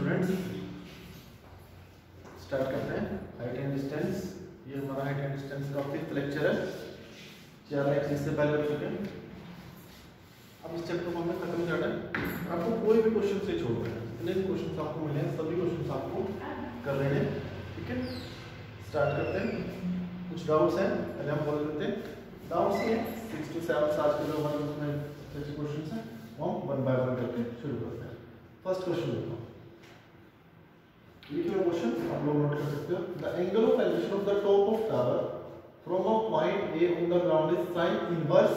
Students, start करते हैं height and distance. ये हमारा हाइट एंड डिस्टेंस का 5th लेक्चर है। 4 लेक्चर इससे पहले हो चुके हैं। अब इस चैप्टर को हमने खत्म करना है। आपको कोई भी क्वेश्चन से छोड़ रहे हैं, जितने भी क्वेश्चन आपको मिले हैं सभी क्वेश्चन आपको कर रहे हैं। ठीक है, स्टार्ट करते हैं। कुछ डाउट्स हैं, पहले हम बोल देते हैं। डाउट्स ये 6 to 7 साल के जो हमारे उसमें अच्छे क्वेश्चन हैं वो हम 1 by 1 करके शुरू करते हैं। फर्स्ट क्वेश्चन देखो, लिखिए क्वेश्चन, आप लोग नोट कर सकते हो। The angle of elevation of the top of tower from a point A on the ground is sin inverse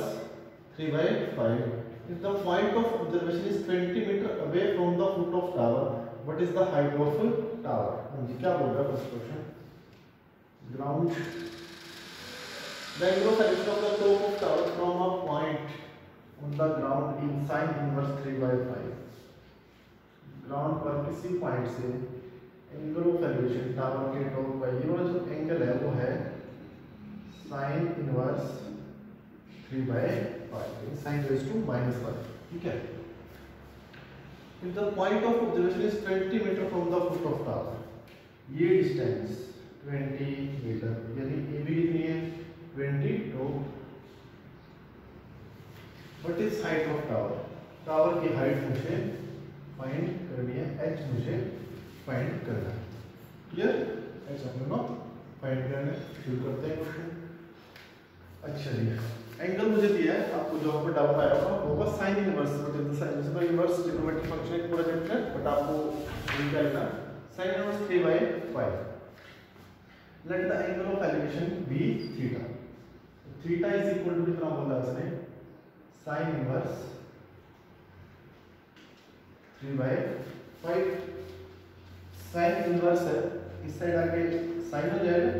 3/5 if the point of observation is 20 meter away from the foot of tower, what is the height of tower? हाँ जी, क्या बोल रहा है first question? Ground, the angle of elevation of the top of tower from a point on the ground in sin inverse 3/5। Ground पर किसी point से angle of elevation tower के top पर, ये वाला जो एंगल है वो है sin inverse 3/5, sin raised to -1। ठीक है, if the point of observation is 20 meter from the foot of tower, ये डिस्टेंस 20 मीटर, यानी ए भी कितनी है 22। What is height of tower? Tower की हाइट मुझे फाइंड करनी है, h मुझे फाइंड करना है। क्लियर? h हम लोग फाइंड करने शुरू करते हैं क्वेश्चन। अच्छा जी, एंगल मुझे दिया है, आपको जो पर डाउट आया होगा वो होगा sin इनवर्स, मतलब sin इनवर्स ट्रिग्नोमेट्रिक फंक्शन एक पूरा चैप्टर है, बट आपको क्या लिखना sin inverse 3/5। Let the angle of elevation be theta. Theta is equal to कितना बोला इसने? sin inverse 3/5। sin इनवर्स है, इस साइड आके sin हो जाएगा,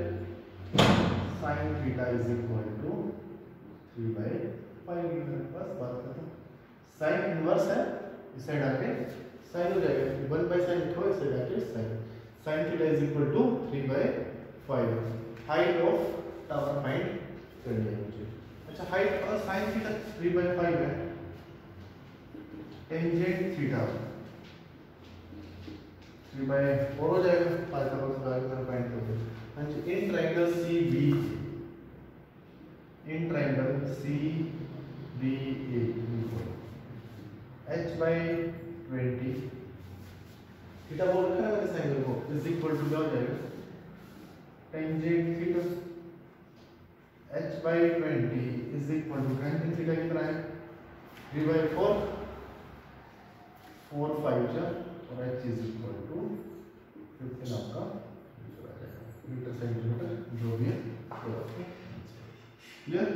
sin theta is equal to 3/5। बस बात खत्म। sin इनवर्स है, इस साइड आके sin हो जाएगा, 1/sin लिखो, इस साइड आके sin theta is equal to 3/5। Height of tower find करनी है मुझे। अच्छा, हाइट और sin थीटा 3/5 है, टेंजेंट थीटा 3/4 हो जाएगा, पाइथागोरस का मैंने फाइंड कर दिया। हाँ जी, in triangle CBA, in triangle CBA h/20 theta बोल रखा है मैंने, एंगल को इज इक्वल टू क्या हो जाएगा? Tangent theta h/20 is equal to tangent theta कितना है 3/4, 4 5 जा, और h इज इक्वल टू 15 आपका मीटर सेंटीमीटर जो भी है। क्लियर?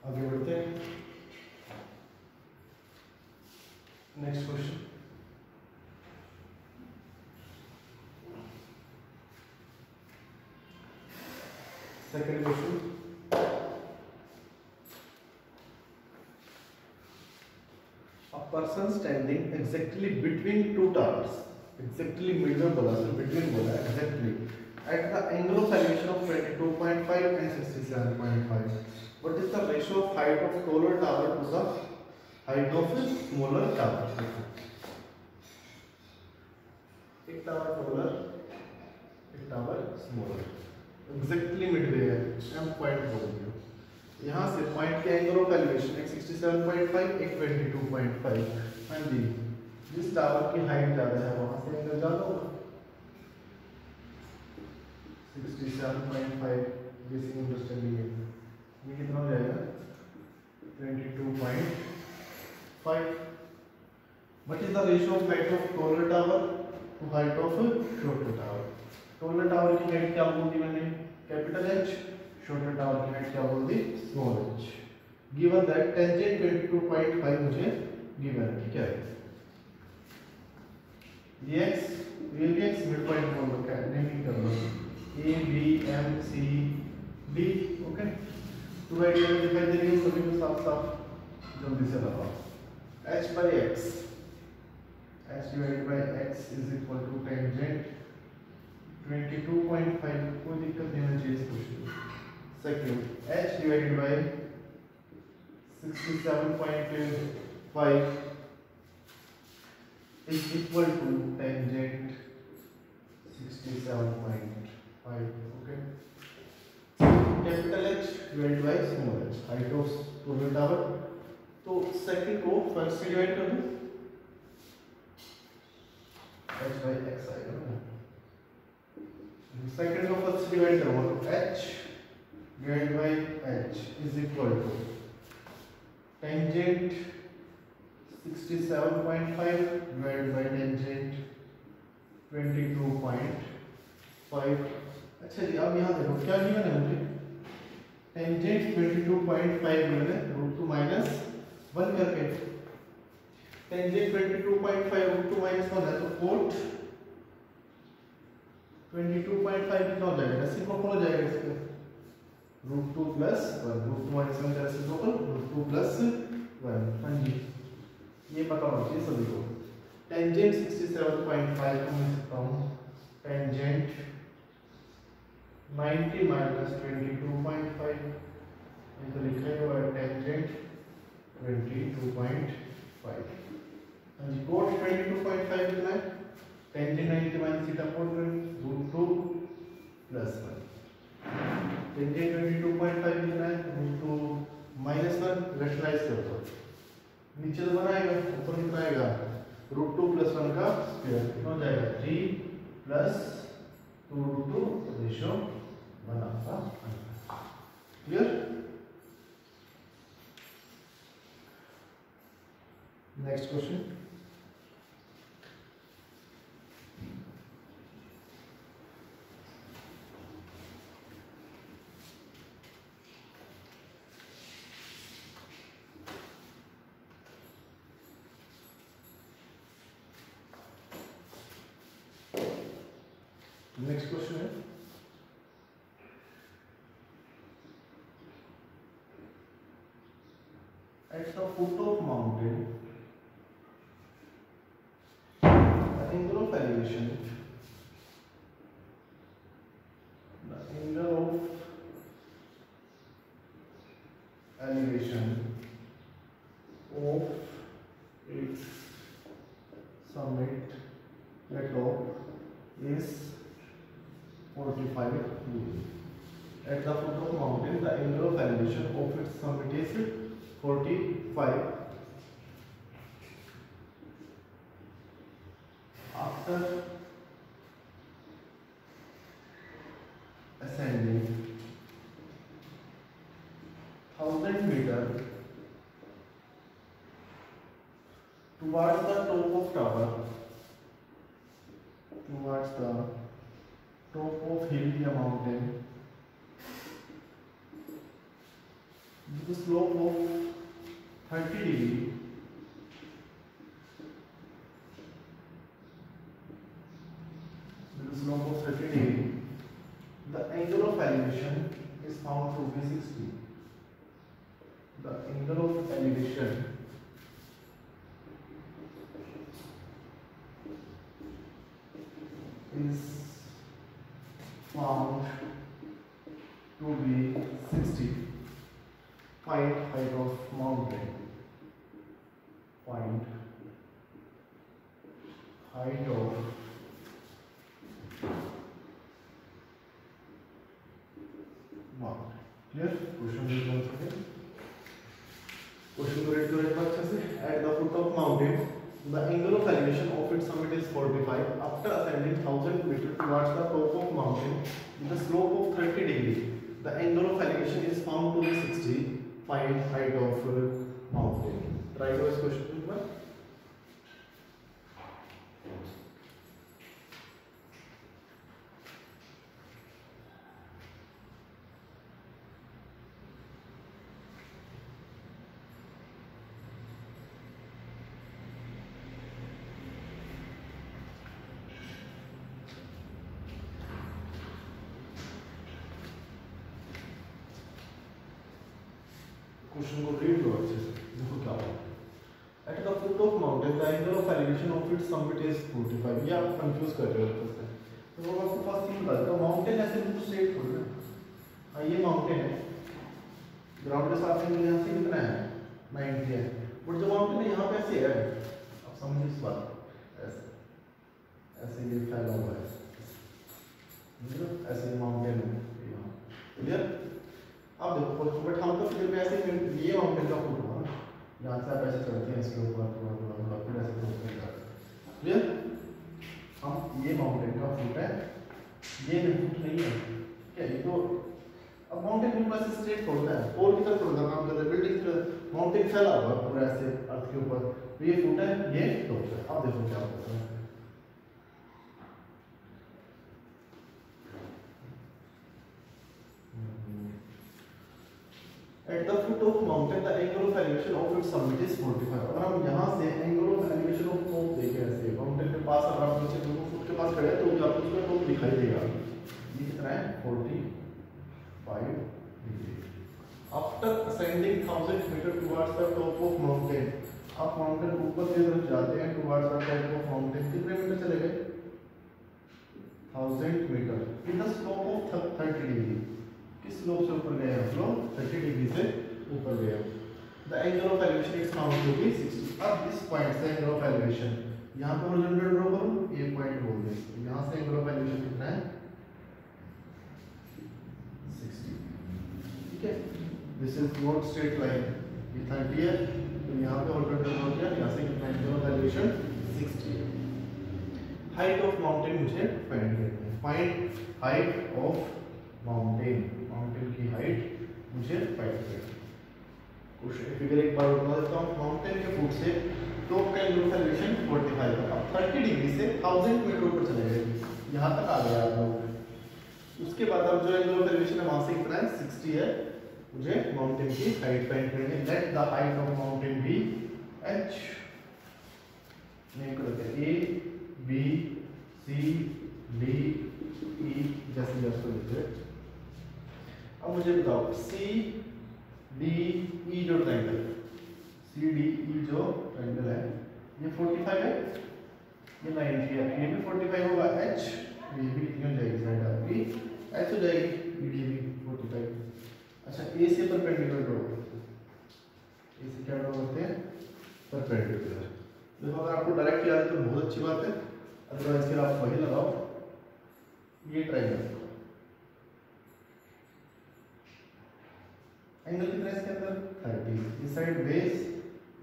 आगे बढ़ते हैं, next question. Second question, a person standing exactly between two towers, exactly middle बोला, सिर्फ between बोला, exactly at the angle of elevation of 22.5 and 67.5, what is the ratio of height of taller tower to the height of smaller tower? एक tower taller, एक tower smaller, exactly midway है, हम point बोल दिया। यहाँ से point के angle of elevation एक 67.5, एक 22.5। हाँ जी, जिस टावर की हाइट ज्यादा है वहां से एंगल ज्यादा होगा। 67.5 बेसिक अंडरस्टैंडिंग है, ये कितना हो जाएगा 22.5। What is the ratio of height of taller tower to height of shorter tower? Taller tower की हाइट क्या बोल दी मैंने? Capital H। शॉर्टर टावर की हाइट क्या बोल दी? Small h। Given that tangent 22.5 मुझे गिवन है। ठीक है, dx dx मिड पॉइंट बोल रखा है, नेमिंग कर लो A B M C D। Okay, टू आइडिया में दिखाई दे रही है सभी को साफ साफ, जल्दी से लगाओ। h/x, h divided by x is equal to tangent 22.5, कोई दिक्कत नहीं होनी चाहिए इस question. Second, h divided by 67.5 is equal to tangent 67.5. Okay. Capital H divided by small h, height of total tower. तो सेकंड को फर्स्ट से divide कर दूं, h by x आएगा ना. सेकंड को फर्स्ट से डिवाइड करूंगा तो h divide by h is equal to tangent 67.5 divide by tangent 22.5. अच्छा जी, अब यहाँ देखो क्या गिवन है मुझे, टेंजेंट 22.5 गिवन है √2 माइनस 1 करके. टेंजेंट 22.5 √2 माइनस 1 है तो कोट 22.5 कितना हो जाएगा, रेसिप्रोकल हो जाएगा इसका, √2 प्लस 1, √2 माइनस 1 का रेसिप्रोकल √2 प्लस 1. हाँ जी, ये पता होना चाहिए सभी को. टेंजेंट 67.5 को मैं लिखता हूँ टेंजेंट 90 माइनस 22.5, इधर लिखा हुआ है टेंजेंट 22.5. हाँ जी, कोट 22.5 कितना है, tangent 90 minus theta coat √2 plus 1. Tangent 22.5 कितना है, √2 माइनस 1. रैशनलाइज कर दो, नीचे तो बनाएगा, ऊपर कितना आएगा, √2 प्लस 1 का स्क्वायर कितना हो जाएगा, 3 प्लस 2√2 रेशियो बनाता. Clear. Next question. Next question है at the foot of mountain the angle of elevation of its summit at top is 45 degree. At the foot of mountain, the angle of elevation of its summit is 45. After ascending 1000 meter towards the top of tower, towards the top of hill या mountain, with the slope of 30 degree, with the slope of 30 degree, the angle of elevation is found to be 60. The angle of elevation is found to be 60. Find height of mountain. Find height of mountain. Clear? Question is once again. Question को read करें अच्छे से. At the foot of mountain, the angle of elevation of its summit is 45. After ascending 1000 meters towards the top of mountain, with the slope of 30 degree, the angle of elevation is found to be 60. Find height of mountain. Try this question. Question को read करो अच्छे से, देखो क्या होगा. At the foot of mountain the angle of elevation of its summit is 45. ये आप confuse कर रहे हो अच्छे से, तो वो आपको फर्स्ट थिंग बता देता हूं. माउंटेन ऐसे बिल्कुल स्ट्रेट थोड़ी ना. हाँ, ये माउंटेन है, ग्राउंड के साथ एंगल यहाँ से कितना है, 90 है. बट जो माउंटेन है यहाँ पे ऐसे है, आप समझिए इस बात. ये माउंटेन का फुट हुआ ना, यहाँ से आप ऐसे चढ़ते हैं इसके ऊपर थोड़ा थोड़ा थोड़ा, फिर ऐसे ऊपर जाते हैं। क्लियर? हम ये माउंटेन का फुट है, ये फुट नहीं है क्या? ये तो अब माउंटेन बिल्कुल ऐसे स्ट्रेट छोड़ता है, पोल की तरफ छोड़ता काम कर रहा है, बिल्डिंग की तरफ माउंटेन फैला हुआ पूरा ऐसे अर्थ के ऊपर, तो ये फुट है, ये टॉप है। अब देखो क्या होता है। At the foot of mountain, the angle of elevation of its summit is 45. अगर हम यहाँ से angle of elevation of top देखें ऐसे माउंटेन के पास, अगर आप नीचे 2 फुट के पास खड़े हैं तो आपको उसका टॉप दिखाई देगा। ये कितना है? 45 degree. After ascending 1000 meter towards the top of mountain, आप माउंटेन ऊपर की तरफ जाते हैं towards the top of mountain, कितने मीटर चले गए? 1000 metre. In the slope of 30 degree, किस स्लोप से ऊपर गए हैं? हम 30 डिग्री से ऊपर गए हैं। The angle of elevation is found to be 60। अब इस पॉइंट से एंगल ऑफ एलिवेशन यहाँ पे हॉरिजॉन्टल ड्रॉ करूँ, ये पॉइंट बोल दे, यहाँ से एंगल ऑफ एलिवेशन कितना है? 60। ठीक है, this is not straight line, ये 30 है तो यहाँ पे हॉरिजॉन्टल ड्रॉ किया, यहाँ से कितना एंगल ऑफ एलिवेशन? 60 है। हाइट ऑफ माउंटेन मुझे फाइंड करनी है। Find height of mountain, mountain की हाइट मुझे फाइंड करनी है। क्वेश्चन फिगर एक बार बता देता हूँ। माउंटेन के फुट से टॉप का एंगल ऑफ एलिवेशन 45 है। अब 30 डिग्री से 1000 मीटर ऊपर चले गए, यहाँ तक आ गए आप लोग। उसके बाद अब जो एंगल ऑफ एलिवेशन है वहां से कितना है? 60 है। मुझे माउंटेन की हाइट फाइंड करनी है। Let the height of mountain be h, name करते हैं a b c d e, जैसे जैसे लिखते हैं। अब मुझे बताओ सी डी ई जो ट्रायंगल, सी डी ई जो ट्रायंगल है ये 45 है, ये 90 है, ये भी 45 होगा। एच ये भी कितनी हो जाएगी? साइड आपकी एच हो जाएगी, ये भी 45। अच्छा ए से परपेंडिकुलर ड्रॉ, ए से क्या ड्रॉ करते हैं? परपेंडिकुलर। देखो अगर आपको डायरेक्ट याद है तो बहुत अच्छी बात है, अदरवाइज फिर आप वही लगाओ। ये ट्रायंगल एंगल कितना है इसके अंदर? 30। इस साइड बेस,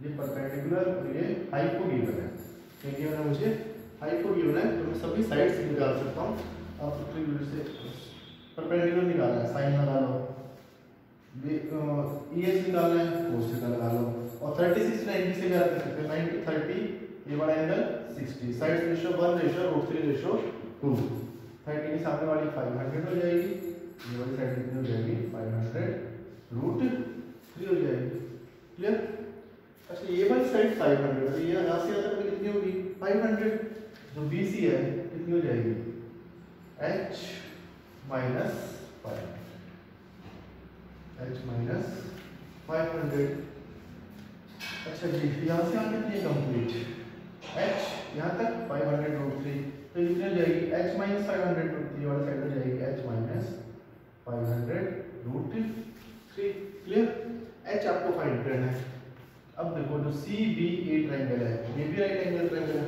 ये परपेंडिकुलर और ये हाइपोगिवन है। क्या गिवन है मुझे? हाइपोगिवन है, तो मैं सभी साइड से निकाल सकता हूँ। आप से परपेंडिकुलर निकालना है, साइन लगा लो, EH निकालना है, cos थीटा लगा लो। और 36 90 से क्या कर सकते हैं? 90 30, ये वाला angle 60, side ratio 1 ratio √3 ratio 2। 30 के सामने वाली 500 हो जाएगी, ये वाली साइड कितनी हो जाएगी? 500 √3 हो जाएगी। क्लियर? अच्छा ये वाली साइड 500 है, ये यहाँ से यहाँ तक कितनी होगी? 500। जो BC है कितनी हो जाएगी? h minus 500। अच्छा जी यहाँ से यहाँ तक ये कंप्लीट, h यहाँ तक 500 √3, तो कितनी हो जाएगी? h माइनस 500 √3 वाली साइड हो जाएगी h माइनस 500 √3। क्लियर? h आपको फाइंड करना है। अब देखो जो CBA ट्रायंगल है, ये भी राइट एंगल ट्रायंगल है।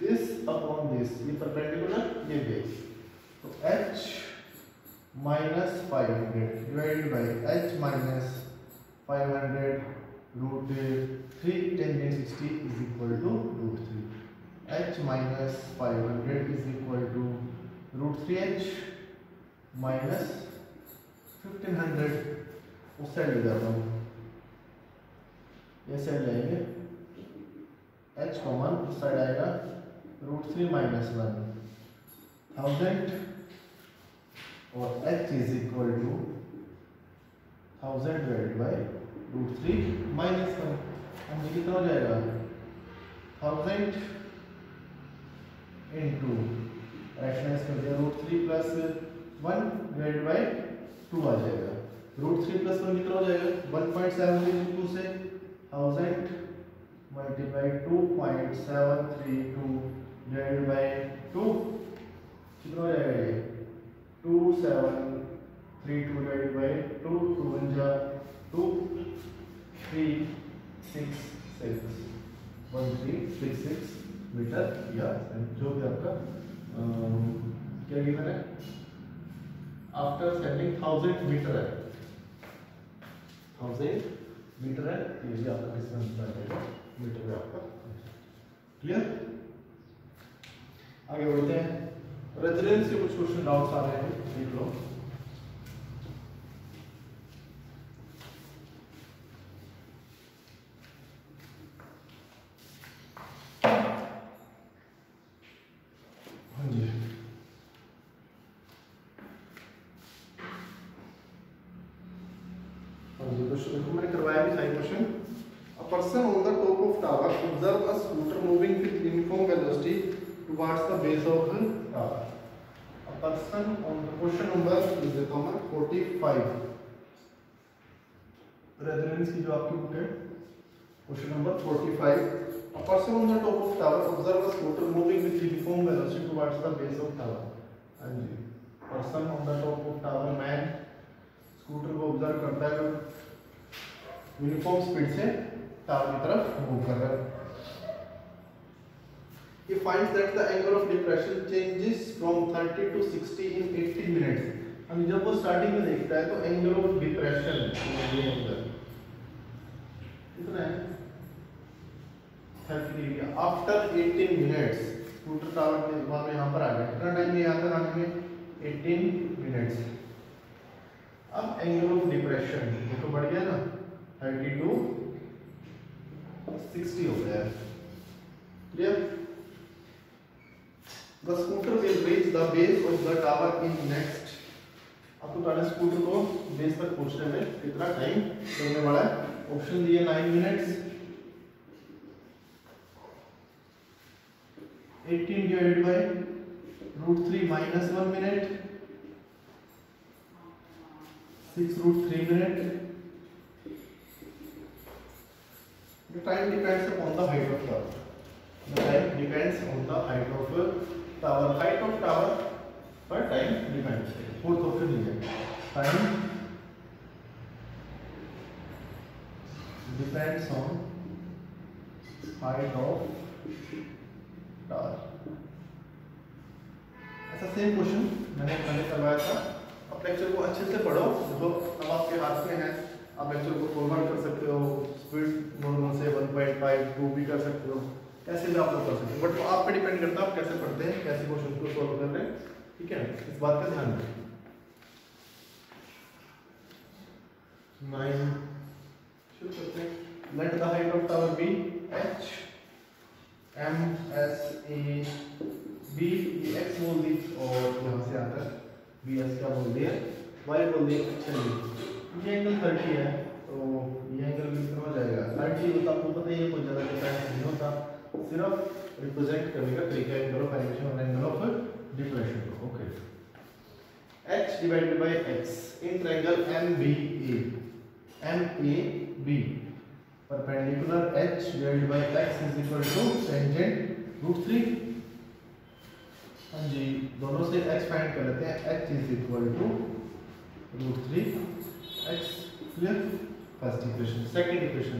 दिस अपॉन दिस, ये परपेंडिकुलर, ये बेस, तो h minus 500 divided by h minus 500 √3 tangent 60 is equal to √3। h minus 500 is equal to √3h minus 1500। उस साइड ले जाता हूँ, ये साइड जाएंगे, h कॉमन उस साइड आएगा, √3 माइनस 1000 और h is equal to 1000 divided by √3 minus 1। अब ये कितना हो जाएगा? 1000 इंटू रैशनलाइज कर दिया, √3 प्लस 1 डिवाइडेड बाय 2 आ जाएगा। √3 प्लस 1 कितना हो जाएगा? 1.732 से 1000 मल्टीप्लाई 2.732 डिवाइडेड बाय 2 कितना हो जाएगा? ये 2732 डिवाइडेड बाय 2, 2 1 जा 2, 3 6 6 1366 मीटर या जो भी आपका क्या गिवन है? आफ्टर सेंडिंग 1000 मीटर है, 1000 मीटर है, ये भी आपका डिस्टेंस बैठेगा मीटर में आपका। क्लियर? आगे बढ़ते हैं। रेजोनेंस के कुछ क्वेश्चन डाउट्स आ रहे हैं, देख लो। हाँ जी, क्वेश्चन मैंने करवाया भी था question. A person on the top of tower observe a scooter moving with uniform velocity towards the base of tower. A person on the question number is देता हूं मैं 45 रेजोनेंस की जो आपकी बुक है, question number 45। A person on the top of tower observe a scooter moving with uniform velocity towards the base of tower. हां जी, person on the top of tower, man scooter को observe करता है, uniform speed से tower की तरफ move कर रहा है। He finds that the angle of depression changes from 30 to 60 in 18 minutes। हम जब वो स्टार्टिंग में देखता है तो एंगल ऑफ डिप्रेशन ये एंगल कितना है 30 degree. After 18 minutes scooter tower के वहां पे यहां पर आ गया, कितना टाइम में यहाँ तक आने में 18 मिनट्स। अब एंगल ऑफ डिप्रेशन ये तो बढ़ गया ना, 30 to 60 हो गया है। Clear? The scooter will reach the base of the tower in next। अब तो टाटा स्कूटर को बेस तक पहुंचने में कितना टाइम लगने वाला है? ऑप्शन दिए 9 minutes, 18 divided by √3 minus 1 minute, 6√3 minute. The time depends upon the height of tower। The time depends on the height of tower। Height of tower पर time depends। फोर्थ ऑप्शन नहीं है, time depends on height of tower। ऐसा same question मैंने पहले करवाया था। अब lecture को अच्छे से पढ़ो, जो अब आपके हाथ में है, आप लेक्चर को फॉरवर्ड कर सकते हो, स्पीड नॉर्मल से 1.5 2 भी कर सकते हो, कैसे भी आप लोग कर सकते हो, बट वो आप पे डिपेंड करता है आप कैसे पढ़ते हैं, कैसे क्वेश्चन को सॉल्व कर रहे हैं। ठीक है, इस बात का ध्यान रखें। 9 शुरू करते हैं। Let the height of tower be h m s a b, ये x बोल दी और यहाँ से आता है b s क्या बोल दिया, y बोल दिया। चलिए ये एंगल 30 है तो ये एंगल कितना हो जाएगा 30 होता, आपको पता ही है, कोई ज़्यादा डिफरेंस नहीं होता, सिर्फ रिप्रेजेंट करने का तरीका है एंगल ऑफ एलिवेशन और एंगल ऑफ डिप्रेशन को। Okay, h divided by x in triangle MAB perpendicular h divided by x is equal to tangent √3। हाँ जी, दोनों से h फाइंड कर लेते हैं, h is equal to √3 x। Clear? First equation. Second equation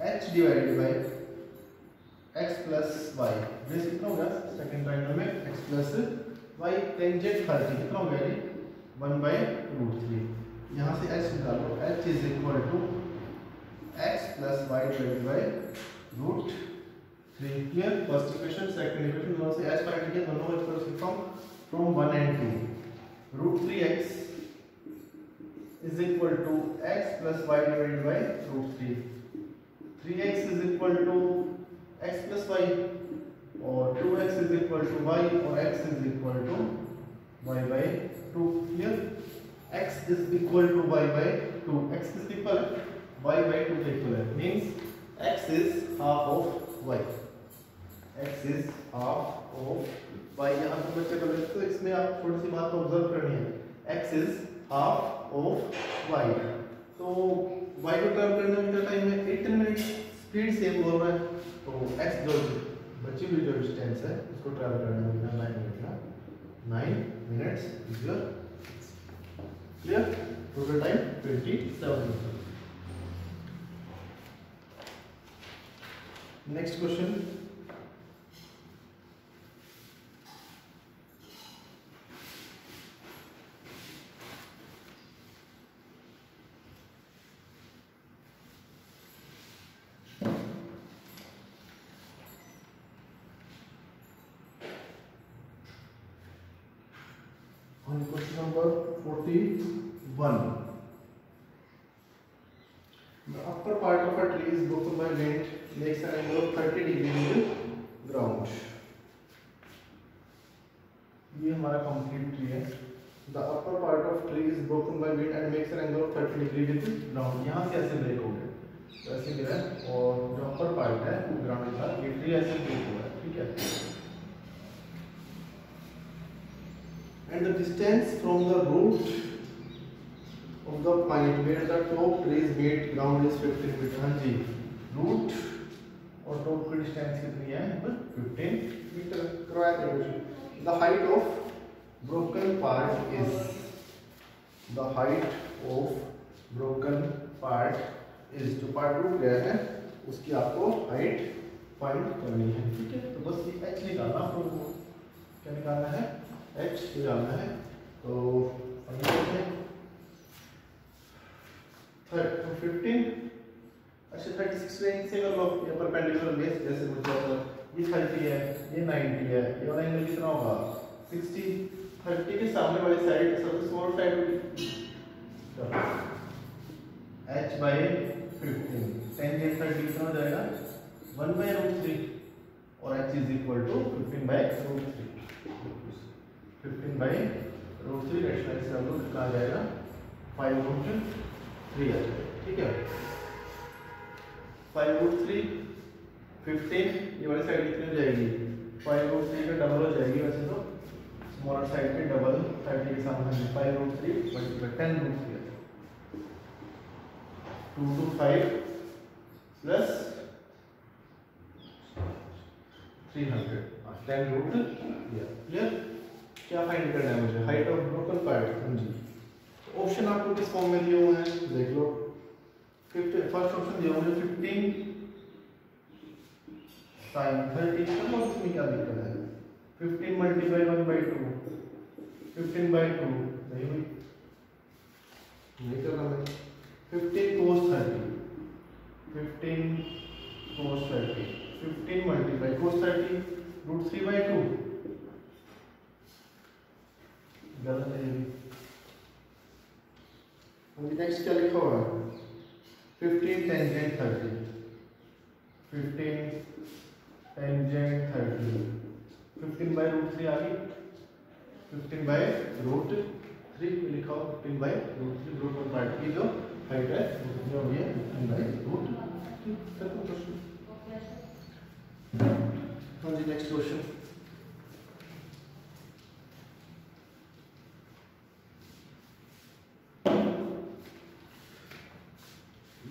h divided by x plus y, base कितना होगा second triangle में x plus y, tangent 30 कितना हो गया ये 1/√3। यहाँ से h निकालो, h is equal to x plus y divided by √3। Clear? First equation second equation, दोनों से h फाइंड किया, दोनों को express from 1 and 2। √3x is equal to x plus y divided by √3। 3x is equal to x plus y और 2x is equal to y और x is equal to y by 2। Clear? x is equal to y by 2, x is equal y by 2 के equal है, means x is half of y, x is half of y। यहाँ पर बच्चे कर लेते तो इसमें आप थोड़ी सी बात ऑब्जर्व करनी है, x is half of y, तो y को ट्रैवल करने में कितना टाइम है 18 मिनट, स्पीड सेम बोल रहा है, तो x जो बची हुई जो डिस्टेंस है उसको ट्रैवल करने में कितना 9 मिनट का 9 minutes is your. Clear? Total time 27 minute. Next question, On question number 41. The upper part of a tree is broken by wind, makes an angle of 30 degree with ground. ये हमारा complete tree है. The upper part of tree is broken by wind and makes an angle of 30 degree with ground. यहाँ से ऐसे break हो गया, तो ऐसे गिरा और जो upper part है ground के साथ ये tree ऐसे break हुआ है, ठीक है. And the distance from the root of the point where the top trees meet ground is 15 meter. हाँ जी, root और top की distance कितनी है? 15 meter. करवाया था. The height of broken part is. The height of broken part is. जो part टूट गया है उसकी आपको height find करनी है, ठीक है. तो बस ये h निकालना आपको. क्या निकालना है? h निकालना है. तो 15. अच्छा 36 रेंज से कर लो या परपेंडिकुलर बेस जैसे मुझे ये 30 है, ये 90 है, ये वाला एंगल कितना होगा 60. 30 के सामने वाली साइड सबसे स्मॉल साइड होगी h by 15. टेंजेंट 30 कितना हो जाएगा 1/√3 और h is equal to 15/√3. 15/√3 rationalise कर लो कितना आ जाएगा 5√3 है, ठीक है. 5√3 15 ये वाली साइड कितनी हो जाएगी 5√3 का डबल हो जाएगी. वैसे तो स्मॉलर साइड पे डबल 30 के सामने 5√3 मल्टीप्लाई 10√3 है. 2 to 5 प्लस 300 10√3. क्लियर. क्या फाइंड करना है मुझे? Height of broken part. हाँ जी. ऑप्शन आपको किस फॉर्म में दिए हुए हैं देख लो. फर्स्ट ऑप्शन दिया मुझे 15 sin 30. चलो इसमें क्या दिक्कत है? 15 मल्टीप्लाई 1/2 15/2 नहीं हुई, नहीं करना मैं. 15 cos 30 15 cos 30 15 मल्टीप्लाई cos 30 √3/2. गलत है ये. नेक्स्ट क्या लिखा हुआ है 15 टेंजेंट 30 15 टेंजेंट 30 15/√3 आ गई. 15/√3 लिखा हुआ 15/√3 ब्रोकन पार्ट की जो हाइट है जो ये 15/√3. हाँ जी. Next question.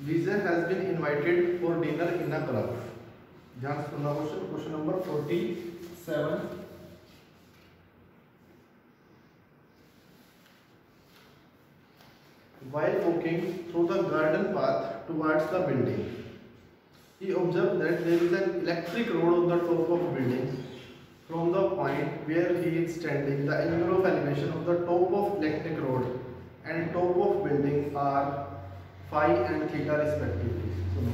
Vijay has been invited for dinner in a club. ध्यान से सुनना question. Question number 47. While walking through the garden path towards the building, he observed that there is an electric rod on the top of the building. From the point where he is standing, the angle of elevation of the top of electric rod and top of building are phi and theta respectively. सुनो,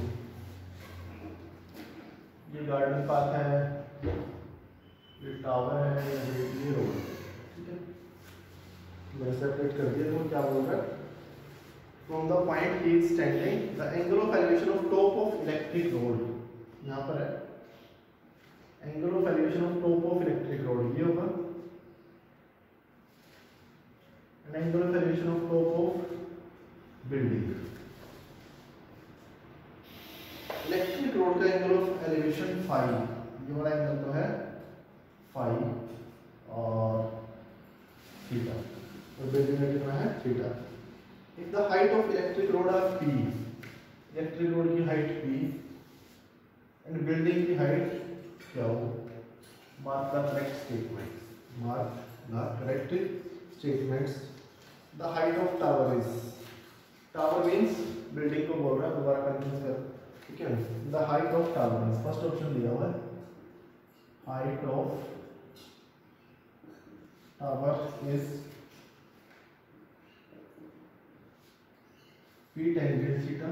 ये garden path है, ये tower है, ये road, ठीक है. मैंने separate कर दिया. तो क्या बोल रहा है? From the point he is standing, the angle of elevation of top of electric rod. यहाँ पर है angle of elevation of top of electric rod. ये होगा and angle of elevation of top of building. Electric road का angle of elevation phi. ये वाला angle तो है फाई और थीटा. तो बिल्डिंग में कितना है theta. If the height of electric rod are p, electric rod की हाइट पी एंड बिल्डिंग की हाइट क्या हो? Mark the correct statements. Mark the correct statements. The height of tower is, tower means building को बोल रहा है, दोबारा confuse कर, ठीक है. The height of tower is, first option दिया हुआ है height of tower is p tangent theta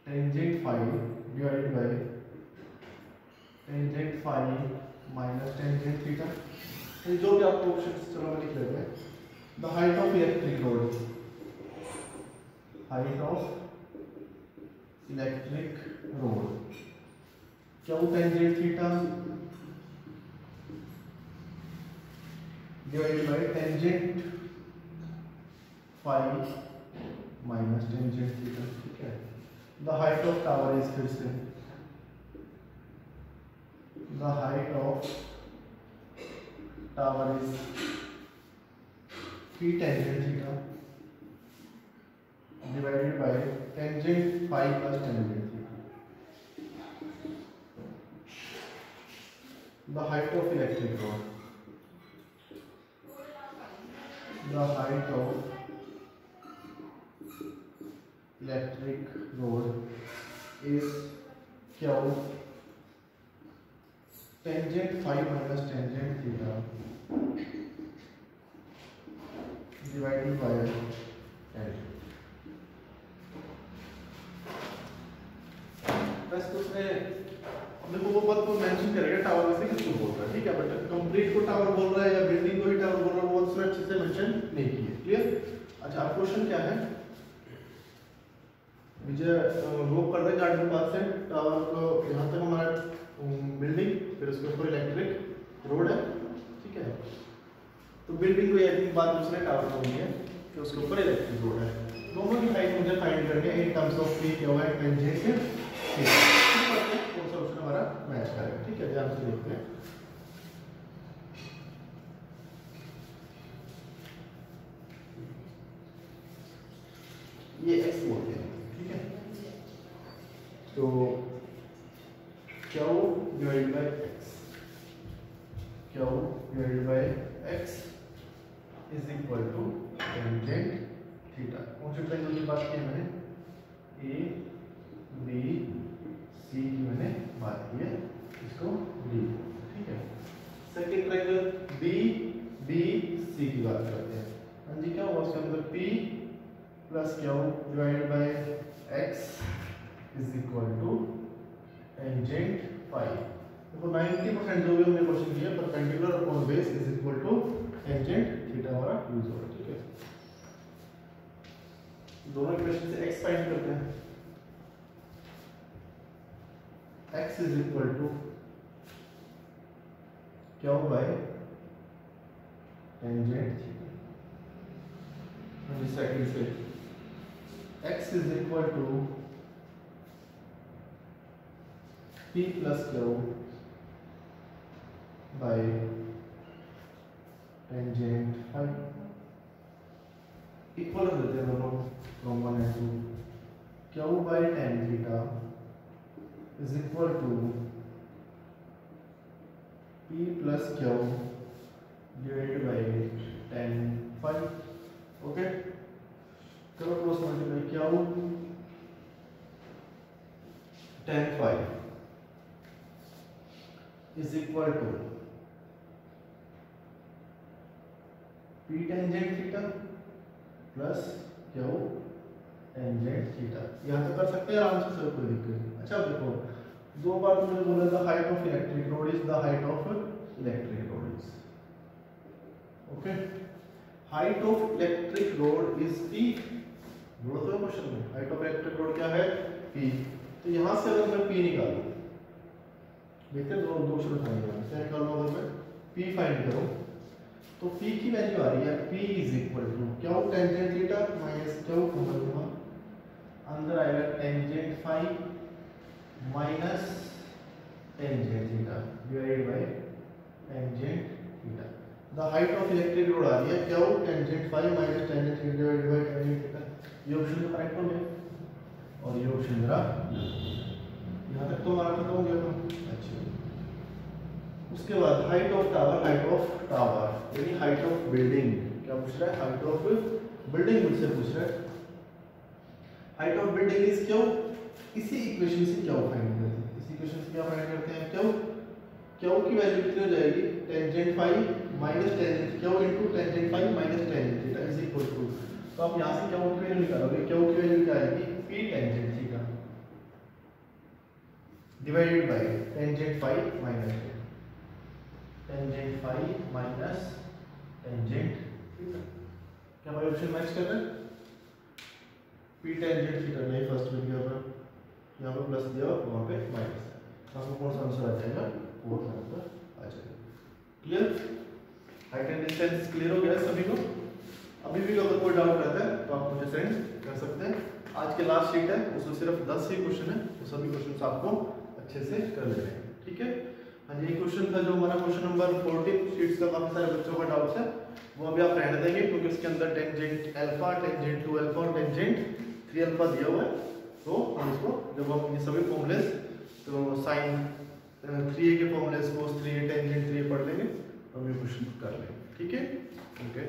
tangent phi divided by tangent phi minus tangent theta. ये जो भी आपको ऑप्शन, चलो मैं लिख लेते हैं। The height of electric rod, height of electric rod, क्या वो tangent theta divided by tangent phi minus tangent theta, ठीक है। The height of tower is, फिर से the height of tower is p tangent theta divided by tangent phi plus tangent theta. The height of electric rod, the height of electric rod is Q tangent phi minus tangent theta divided by L। बस उसने देखो वो बात को mention करेगा tower में से किसको बोल रहा है, ठीक है। बट कंप्लीट को टावर बोल रहा है या बिल्डिंग को ही टावर बोल रहा है, वो उसने अच्छे से मेंशन नहीं किया। क्लियर। अच्छा, अब क्वेश्चन क्या है, मुझे वो कर रहे हैं गार्डन पास से टावर को यहाँ तक हमारा बिल्डिंग, फिर उसके ऊपर इलेक्ट्रिक रोड है, ठीक है। तो बिल्डिंग को एक बात दूसरे टावर को है कि उसके ऊपर इलेक्ट्रिक रोड है। दोनों की हाइट मुझे फाइंड करनी है इन टर्म्स ऑफ पी क्या है टेंजेंट कौन सा ऑप्शन हमारा मैच करेगा, ठीक है। ध्यान से देखते हैं। ये x बोलते हैं, ठीक है। तो q divided by x, q divided by x is equal to tangent theta. कौन से ट्रायंगल की बात की मैंने, ए बी सी की मैंने बात की है, इसको डी, ठीक है। Second triangle B B C की बात करते हैं। हाँ जी, क्या हुआ उसके अंदर p plus q divided by x is equal to tangent phi. देखो 90% जो भी हमने क्वेश्चन किया perpendicular upon base is equal to tangent theta हमारा यूज होगा, ठीक है। दोनों इक्वेशन से x फाइंड करते हैं। x is equal to q by tangent theta. Second से x is equal to p plus q by tangent phi. Equal कर देते हैं दोनों from 1 and 2। Q by tan theta is equal to p plus q divided by tan phi। Okay, करो cross multiply, q tan phi is equal to p tangent theta plus q tangent theta. यहाँ तक कर सकते हैं आराम से, sir कोई दिक्कत नहीं। अच्छा देखो, दो बार तुमने बोला the height of electric road is the height of electric road is, okay. Height of electric road is P, बोलो तो क्वेश्चन में हाइट ऑफ इलेक्ट्रिक रोड क्या है, पी। तो यहाँ से अगर मैं पी निकालूं, देखते हैं दो शुरू करेंगे, क्या निकाल लो, अगर मैं पी फाइंड करूं तो पी की वैल्यू आ रही है P is equal to Q tangent theta minus Q common हुआ, अंदर आएगा tangent phi minus tangent theta divided by tangent theta. The height of electric road आ रही है Q tangent phi minus tangent theta divided by tangent theta. ये option तो correct हो गया और ये ऑप्शन मेरा, यहाँ तक तो हमारा खत्म हो गया। अच्छा, उसके बाद height of tower, height of tower यानी हाइट ऑफ बिल्डिंग, क्या पूछ रहा है, हाइट ऑफ बिल्डिंग मुझसे पूछ रहा है। Height of building is Q, इसी इक्वेशन से क्या फाइंड करते हैं, इसी इक्वेशन से क्या फाइंड करते हैं, क्यू। क्यू की वैल्यू कितनी हो जाएगी, tangent phi minus tangent q into tangent phi minus tangent theta is equal to, तो आप यहां से क्यू की वैल्यू निकालोगे, क्यू की वैल्यू क्या आएगी, p tangent theta divided by tangent phi minus tan. Tangent phi minus tangent theta. क्या भाई ऑप्शन मैच कर रहे हैं? पी टेंजेंट थीटा नहीं, फर्स्ट में दिया था, यहाँ पर प्लस दिया और वहाँ पे माइनस, आपको कौन सा आंसर आ जाएगा? फोर्थ आंसर आ जाएगा। Clear? Height and distance clear हो गया सभी को? अभी भी अगर कोई डाउट रहता है तो आप मुझे सेंड कर सकते हैं। आज के लास्ट शीट है, उसमें सिर्फ 10 ही क्वेश्चन है, वो सभी क्वेश्चन आपको अच्छे से कर लेने हैं। ठीक है? हाँ जी, ये क्वेश्चन था जो हमारा क्वेश्चन नंबर 14 शीट्स का, काफी सारे बच्चों का डाउट है, वो अभी आप रहने देंगे क्योंकि उसके अंदर टेंजेंट अल्फा, टेंजेंट 2 अल्फा और टेंजेंट 3 अल्फा दिया हुआ है। तो हम इसको जब हम ये सभी फॉर्मूलेस, तो साइन 3a के formulas, cos 3a, tangent 3a पढ़ लेंगे, हम ये क्वेश्चन कर लेंगे। ठीक है? ओके।